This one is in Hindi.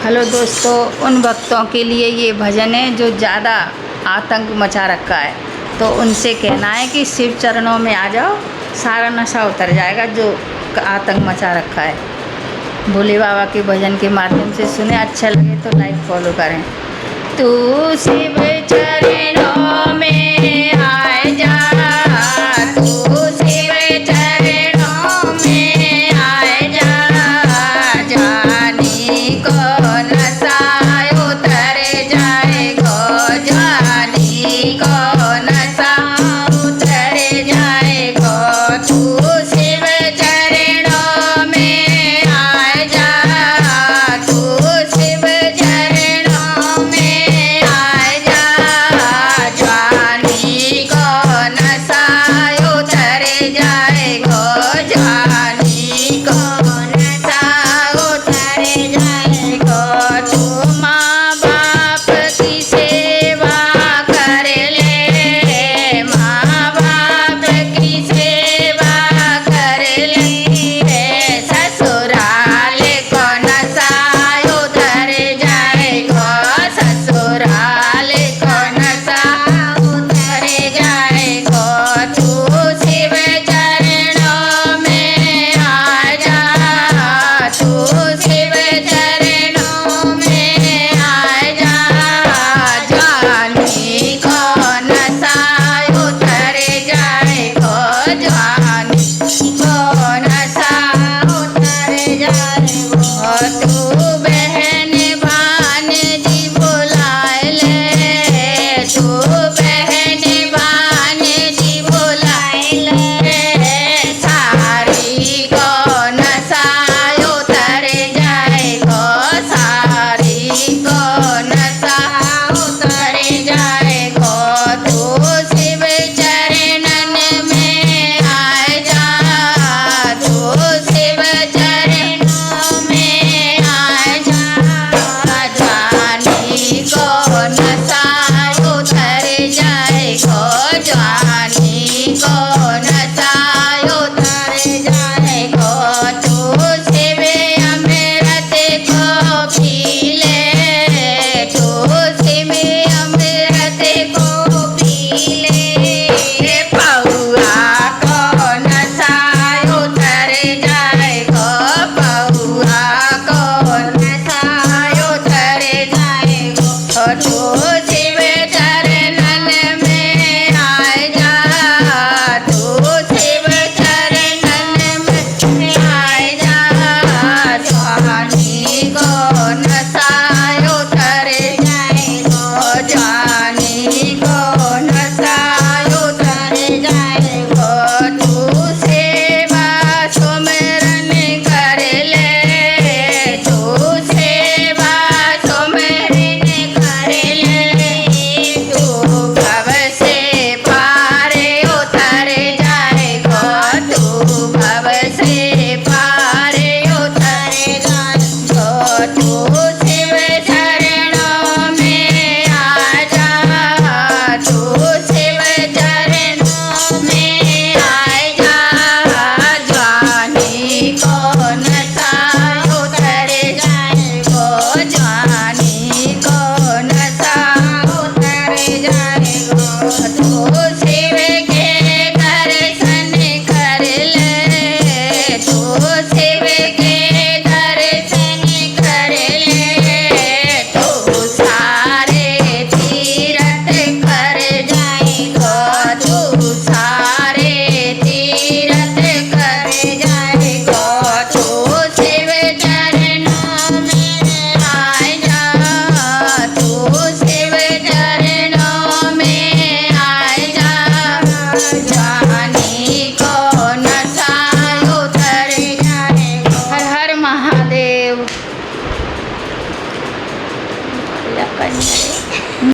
हेलो दोस्तों, उन भक्तों के लिए ये भजन है जो ज़्यादा आतंक मचा रखा है। तो उनसे कहना है कि शिव चरणों में आ जाओ, सारा नशा उतर जाएगा जो आतंक मचा रखा है। भोले बाबा के भजन के माध्यम से सुने। अच्छा लगे तो लाइक फॉलो करें। तू शिव चरणों में आ जा, तू शिव चरणों में आ जा, जानी को नशा उतर जाएगा, जानी को नशा उतर जाएगा। तू शिव चरणों में आ जा, तू शिव चरणों में आ जा, जानी को नशा उतर जाएगा, जानी को नशा उतर जाएगा। तू माँ बाप की सेवा कर ले, माँ बाप की सेवा कर ले, ससुराल को नशा उतर जाएगा, ससुराल को नशा उतर जाएगा। तू शिव चरणों में आ जा, तू शिव चरणों में आ जा, जानी को नशा उतर जाएगा, जानी को नशा उतर जाएगा। तू बहन भांजी बुलाए ले, तू बहन भांजी बुलाए ले, सारी को नशा उतर जाएगा, सारी को नशा उतर जाएगा। तू शिव चरणन में आ जा, तू शिव चरणों में आ जा, जानी को नशा उतर जाएगा, जानी को नशा उतर जाएगा। तू शिव अमृत को पी ले, तू शिव अमृत को पी ले, पौआ को नशा उतर जाएगा, पौआ को नशा उतर जाएगा। तू शिव चरणन में आ जा, तू शिव चरणन में आ जा, जानी को नशा उतर जाएगा, जानी को नशा उतर जाएगा। तू सेवा सुमिरन कर ले, तू सेवा सुमिरन कर ले, तू भव से पार उतर जाएगा, तू भव से पार उतर जाएगा। तू